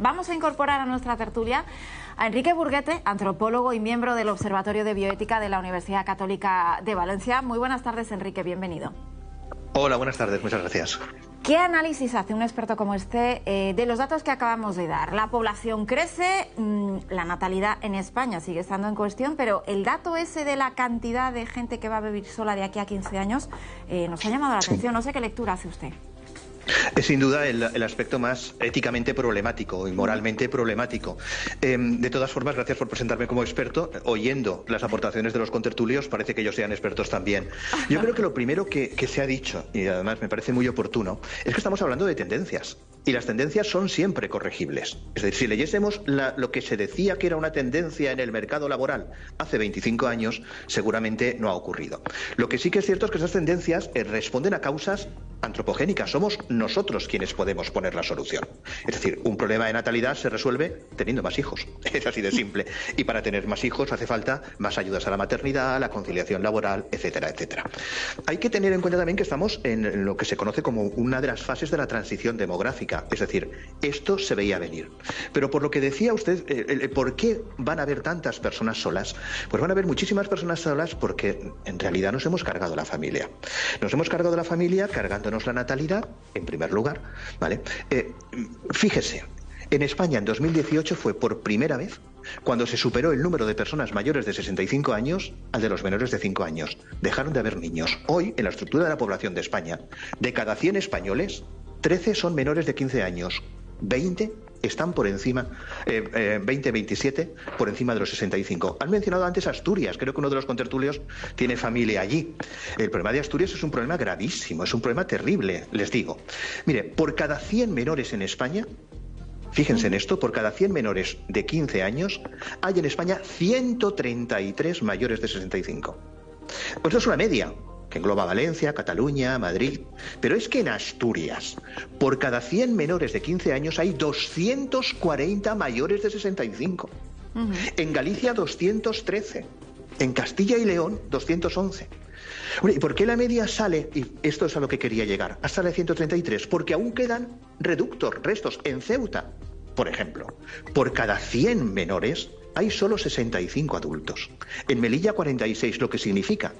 Vamos a incorporar a nuestra tertulia a Enrique Burguete, antropólogo y miembro del Observatorio de Bioética de la Universidad Católica de Valencia. Muy buenas tardes, Enrique, bienvenido. Hola, buenas tardes, muchas gracias. ¿Qué análisis hace un experto como este de los datos que acabamos de dar? La población crece, la natalidad en España sigue estando en cuestión, pero el dato ese de la cantidad de gente que va a vivir sola de aquí a 15 años nos ha llamado la atención. No sé qué lectura hace usted. Es sin duda el aspecto más éticamente problemático y moralmente problemático. De todas formas, gracias por presentarme como experto. Oyendo las aportaciones de los contertulios, parece que ellos sean expertos también. Yo creo que lo primero que se ha dicho, y además me parece muy oportuno, es que estamos hablando de tendencias. Y las tendencias son siempre corregibles. Es decir, si leyésemos lo que se decía que era una tendencia en el mercado laboral hace 25 años, seguramente no ha ocurrido. Lo que sí que es cierto es que esas tendencias responden a causas antropogénicas. Somos nosotros quienes podemos poner la solución. Es decir, un problema de natalidad se resuelve teniendo más hijos. Es así de simple. Y para tener más hijos hace falta más ayudas a la maternidad, la conciliación laboral, etcétera, etcétera. Hay que tener en cuenta también que estamos en lo que se conoce como una de las fases de la transición demográfica. Es decir, esto se veía venir. Pero por lo que decía usted, ¿por qué van a haber tantas personas solas? Pues van a haber muchísimas personas solas porque en realidad nos hemos cargado la familia. Nos hemos cargado la familia cargándonos la natalidad, en primer lugar, ¿vale? Fíjese, en España en 2018 fue por primera vez cuando se superó el número de personas mayores de 65 años al de los menores de 5 años. Dejaron de haber niños. Hoy, en la estructura de la población de España, de cada 100 españoles, 13 son menores de 15 años, 20 están por encima, 27 por encima de los 65. Han mencionado antes Asturias, creo que uno de los contertulios tiene familia allí. El problema de Asturias es un problema gravísimo, es un problema terrible, les digo. Mire, por cada 100 menores en España, fíjense en esto, por cada 100 menores de 15 años, hay en España 133 mayores de 65. Pues no es una media, que engloba Valencia, Cataluña, Madrid. Pero es que en Asturias, por cada 100 menores de 15 años hay 240 mayores de 65. En Galicia, 213. En Castilla y León, 211. ¿Y por qué la media sale, y esto es a lo que quería llegar, hasta la 133? Porque aún quedan reductos, restos. En Ceuta, por ejemplo, por cada 100 menores hay solo 65 adultos. En Melilla 46, lo que significa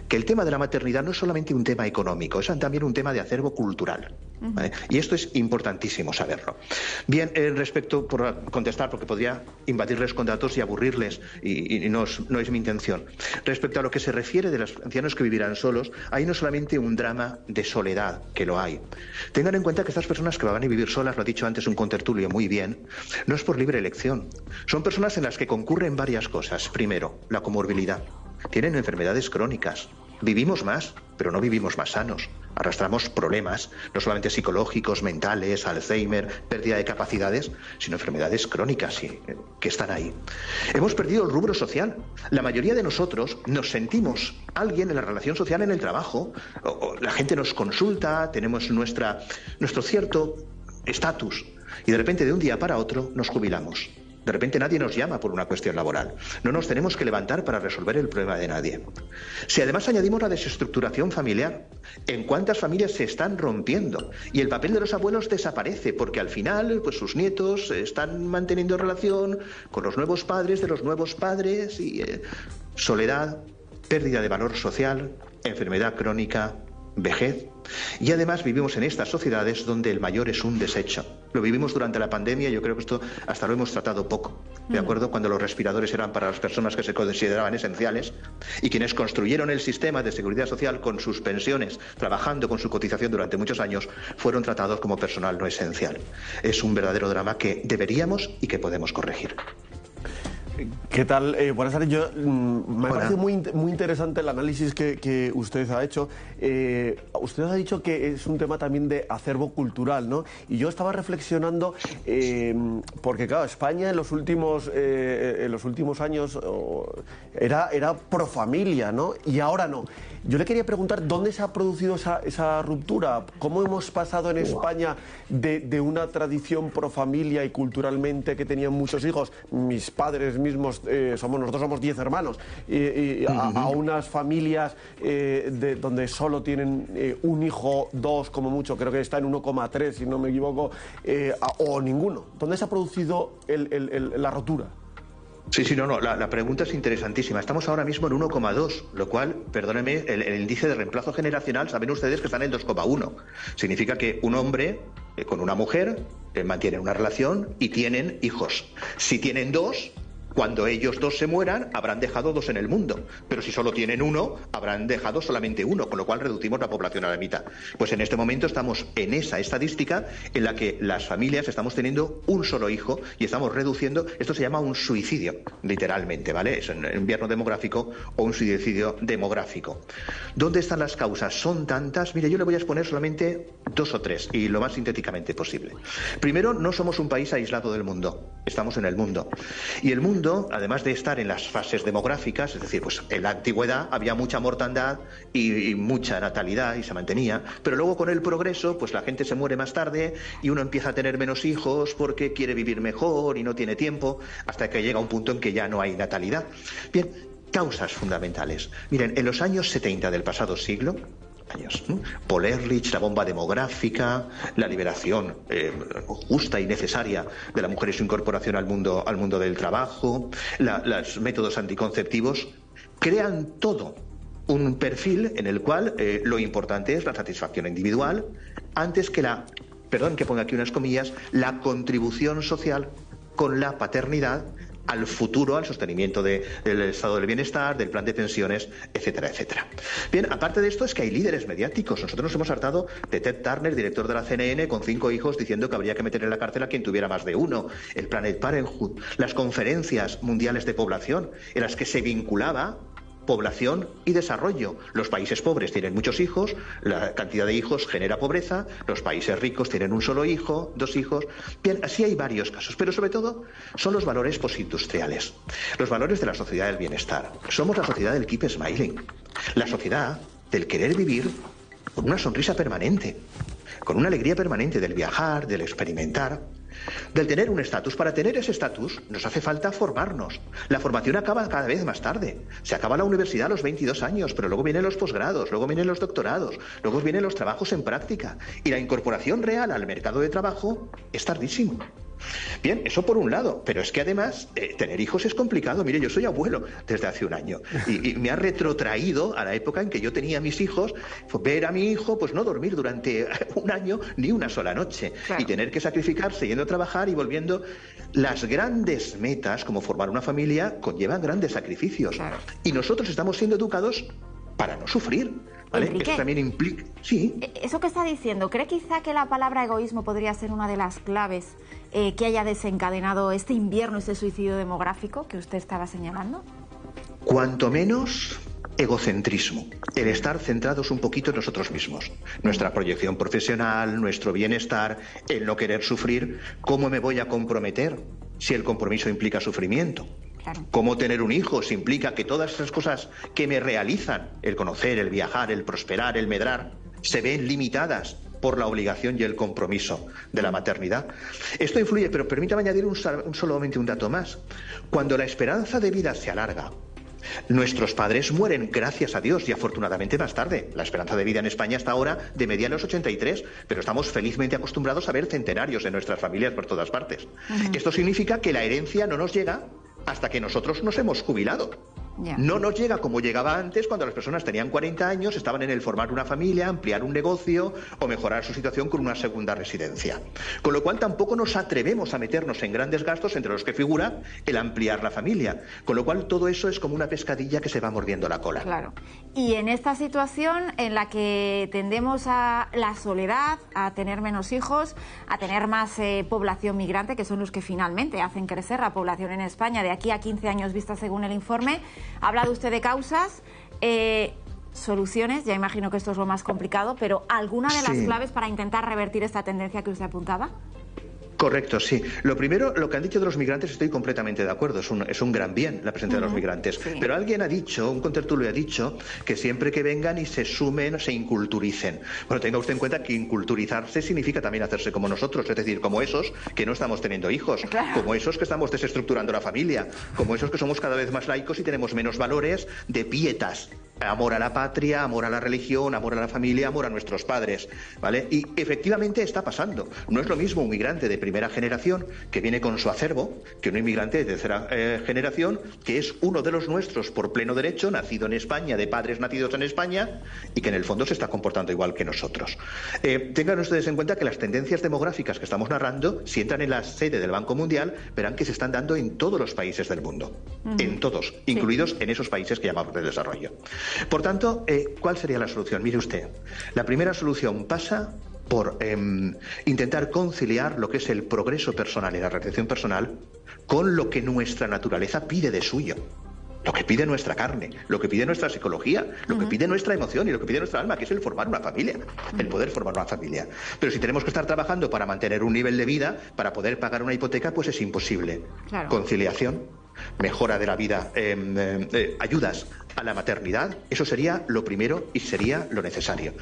que el tema de la maternidad no es solamente un tema económico, es también un tema de acervo cultural. ¿Vale? Y esto es importantísimo saberlo. Bien, respecto, por contestar, porque podría invadirles con datos y aburrirles, y no es mi intención. Respecto a lo que se refiere de los ancianos que vivirán solos, hay no solamente un drama de soledad, que lo hay. Tengan en cuenta que estas personas que van a vivir solas, lo ha dicho antes un contertulio muy bien, no es por libre elección. Son personas en las que concurren varias cosas. Primero, la comorbilidad. Tienen enfermedades crónicas. Vivimos más, pero no vivimos más sanos. Arrastramos problemas, no solamente psicológicos, mentales, Alzheimer, pérdida de capacidades, sino enfermedades crónicas que están ahí. Hemos perdido el rubro social. La mayoría de nosotros nos sentimos alguien en la relación social en el trabajo. La gente nos consulta, tenemos nuestro cierto estatus. Y de repente, de un día para otro, nos jubilamos. De repente nadie nos llama por una cuestión laboral. No nos tenemos que levantar para resolver el problema de nadie. Si además añadimos la desestructuración familiar, ¿en cuántas familias se están rompiendo? Y el papel de los abuelos desaparece, porque al final pues sus nietos están manteniendo relación con los nuevos padres de los nuevos padres y soledad, pérdida de valor social, enfermedad crónica, vejez. Y además vivimos en estas sociedades donde el mayor es un desecho. Lo vivimos durante la pandemia, yo creo que esto hasta lo hemos tratado poco, ¿de acuerdo? Cuando los respiradores eran para las personas que se consideraban esenciales y quienes construyeron el sistema de seguridad social con sus pensiones, trabajando con su cotización durante muchos años, fueron tratados como personal no esencial. Es un verdadero drama que deberíamos y que podemos corregir. ¿Qué tal? Buenas tardes. Me ha parecido muy interesante el análisis que usted ha hecho. Usted ha dicho que es un tema también de acervo cultural, ¿no? Y yo estaba reflexionando, porque claro, España en los últimos años era pro familia, ¿no? Y ahora no. Yo le quería preguntar dónde se ha producido esa ruptura. ¿Cómo hemos pasado en España de una tradición pro familia y culturalmente que tenían muchos hijos? Mis padres mismos, nosotros somos 10 hermanos, a unas familias donde solo tienen un hijo, dos como mucho, creo que está en 1,3 si no me equivoco, o ninguno. ¿Dónde se ha producido la rotura? Sí, no, la pregunta es interesantísima. Estamos ahora mismo en 1,2, lo cual, perdónenme, el índice de reemplazo generacional, saben ustedes que están en 2,1. Significa que un hombre con una mujer mantienen una relación y tienen hijos. Si tienen dos, cuando ellos dos se mueran, habrán dejado dos en el mundo. Pero si solo tienen uno, habrán dejado solamente uno, con lo cual reducimos la población a la mitad. Pues en este momento estamos en esa estadística en la que las familias estamos teniendo un solo hijo y estamos reduciendo, esto se llama un suicidio, literalmente, ¿vale? Es un invierno demográfico o un suicidio demográfico. ¿Dónde están las causas? Son tantas. Mire, yo le voy a exponer solamente 2 o 3 y lo más sintéticamente posible. Primero, no somos un país aislado del mundo, estamos en el mundo. Y el mundo, además de estar en las fases demográficas, es decir, pues en la antigüedad había mucha mortandad y mucha natalidad y se mantenía, pero luego con el progreso, pues la gente se muere más tarde y uno empieza a tener menos hijos porque quiere vivir mejor y no tiene tiempo, hasta que llega un punto en que ya no hay natalidad. Bien, causas fundamentales. Miren, en los años 70 del pasado siglo, Paul Ehrlich, la bomba demográfica, la liberación justa y necesaria de la mujer y su incorporación al mundo del trabajo, los métodos anticonceptivos, crean todo un perfil en el cual lo importante es la satisfacción individual antes que perdón que ponga aquí unas comillas, la contribución social con la paternidad al futuro, al sostenimiento del estado del bienestar, del plan de pensiones, etcétera, etcétera. Bien, aparte de esto es que hay líderes mediáticos. Nosotros nos hemos hartado de Ted Turner, director de la CNN, con 5 hijos, diciendo que habría que meter en la cárcel a quien tuviera más de uno. El Planned Parenthood, las conferencias mundiales de población, en las que se vinculaba población y desarrollo. Los países pobres tienen muchos hijos, la cantidad de hijos genera pobreza, los países ricos tienen un solo hijo, 2 hijos. Bien, así hay varios casos, pero sobre todo son los valores postindustriales, los valores de la sociedad del bienestar. Somos la sociedad del keep smiling, la sociedad del querer vivir con una sonrisa permanente, con una alegría permanente del viajar, del experimentar, del tener un estatus. Para tener ese estatus nos hace falta formarnos. La formación acaba cada vez más tarde. Se acaba la universidad a los 22 años, pero luego vienen los posgrados, luego vienen los doctorados, luego vienen los trabajos en práctica. Y la incorporación real al mercado de trabajo es tardísimo. Bien, eso por un lado, pero es que además tener hijos es complicado. Mire, yo soy abuelo desde hace un año y me ha retrotraído a la época en que yo tenía mis hijos, ver a mi hijo pues no dormir durante un año ni una sola noche, claro, y tener que sacrificarse yendo a trabajar y volviendo. Las grandes metas, como formar una familia, conllevan grandes sacrificios, claro, y nosotros estamos siendo educados para no sufrir. ¿Vale? Enrique, eso también implica... Sí. Eso que está diciendo, ¿cree quizá que la palabra egoísmo podría ser una de las claves que haya desencadenado este invierno, este suicidio demográfico que usted estaba señalando? Cuanto menos egocentrismo, el estar centrados un poquito en nosotros mismos, nuestra proyección profesional, nuestro bienestar, el no querer sufrir. ¿Cómo me voy a comprometer si el compromiso implica sufrimiento? Claro. ¿Cómo tener un hijo si implica que todas esas cosas que me realizan, el conocer, el viajar, el prosperar, el medrar, se ven limitadas por la obligación y el compromiso de la maternidad? Esto influye, pero permítame añadir solamente un dato más. Cuando la esperanza de vida se alarga, nuestros padres mueren, gracias a Dios, y afortunadamente más tarde. La esperanza de vida en España está ahora de media en los 83, pero estamos felizmente acostumbrados a ver centenarios en nuestras familias por todas partes. Esto significa que la herencia no nos llega hasta que nosotros nos hemos jubilado. No nos llega como llegaba antes, cuando las personas tenían 40 años, estaban en el formar una familia, ampliar un negocio o mejorar su situación con una segunda residencia. Con lo cual tampoco nos atrevemos a meternos en grandes gastos, entre los que figura el ampliar la familia. Con lo cual todo eso es como una pescadilla que se va mordiendo la cola. Claro. Y en esta situación en la que tendemos a la soledad, a tener menos hijos, a tener más población migrante, que son los que finalmente hacen crecer la población en España de aquí a 15 años vista según el informe, ha hablado usted de causas, soluciones, ya imagino que esto es lo más complicado, pero ¿alguna de las claves para intentar revertir esta tendencia que usted apuntaba? Correcto, sí. Lo primero, lo que han dicho de los migrantes, estoy completamente de acuerdo. Es un gran bien la presencia de los migrantes. Sí. Pero alguien ha dicho, un contertulio ha dicho, que siempre que vengan y se sumen, se inculturicen. Bueno, tenga usted en cuenta que inculturizarse significa también hacerse como nosotros, es decir, como esos que no estamos teniendo hijos, como esos que estamos desestructurando la familia, como esos que somos cada vez más laicos y tenemos menos valores de pietas. Amor a la patria, amor a la religión, amor a la familia, amor a nuestros padres, ¿vale? Y efectivamente está pasando. No es lo mismo un migrante de primera generación que viene con su acervo que un inmigrante de tercera generación que es uno de los nuestros por pleno derecho, nacido en España, de padres nacidos en España y que en el fondo se está comportando igual que nosotros. Tengan ustedes en cuenta que las tendencias demográficas que estamos narrando, si entran en la sede del Banco Mundial, verán que se están dando en todos los países del mundo. En todos, incluidos en esos países que llamamos de desarrollo. Por tanto, ¿cuál sería la solución? Mire usted, la primera solución pasa por intentar conciliar lo que es el progreso personal y la realización personal con lo que nuestra naturaleza pide de suyo. Lo que pide nuestra carne, lo que pide nuestra psicología, lo que pide nuestra emoción y lo que pide nuestra alma, que es el formar una familia, el poder formar una familia. Pero si tenemos que estar trabajando para mantener un nivel de vida, para poder pagar una hipoteca, pues es imposible. Claro. Conciliación, mejora de la vida, ayudas a la maternidad, eso sería lo primero y sería lo necesario.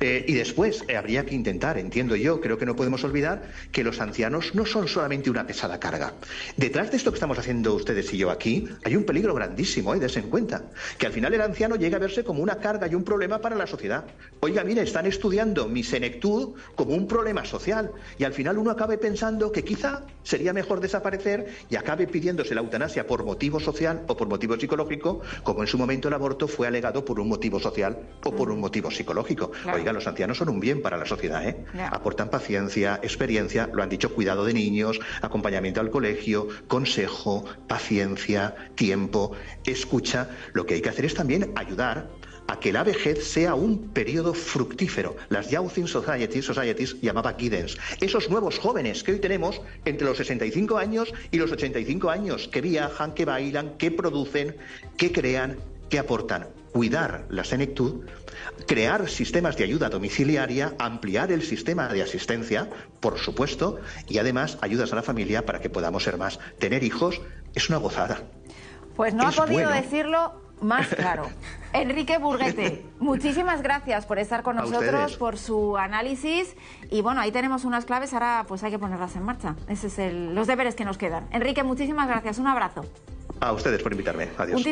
Y después habría que intentar, entiendo yo, creo que no podemos olvidar que los ancianos no son solamente una pesada carga. Detrás de esto que estamos haciendo ustedes y yo aquí, hay un peligro grandísimo, dese en cuenta, que al final el anciano llega a verse como una carga y un problema para la sociedad. Oiga, mire, están estudiando mi senectud como un problema social y al final uno acabe pensando que quizá sería mejor desaparecer y acabe pidiéndose la eutanasia por motivo social o por motivo psicológico, como en su momento el aborto fue alegado por un motivo social o por un motivo psicológico. Claro. Oiga, los ancianos son un bien para la sociedad, ¿eh? Aportan paciencia, experiencia, lo han dicho, cuidado de niños, acompañamiento al colegio, consejo, paciencia, tiempo, escucha. Lo que hay que hacer es también ayudar a que la vejez sea un periodo fructífero. Las Youthing Societies llamaba Giddens. Esos nuevos jóvenes que hoy tenemos entre los 65 años y los 85 años, que viajan, que bailan, que producen, que crean, que aportan. Cuidar la senectud, crear sistemas de ayuda domiciliaria, ampliar el sistema de asistencia, por supuesto, y además ayudas a la familia para que podamos ser más. Tener hijos es una gozada. Pues no ha podido decirlo más claro. Enrique Burguete, muchísimas gracias por estar con nosotros, por su análisis. Y bueno, ahí tenemos unas claves, ahora pues hay que ponerlas en marcha. Esos son los deberes que nos quedan. Enrique, muchísimas gracias, un abrazo. A ustedes por invitarme. Adiós.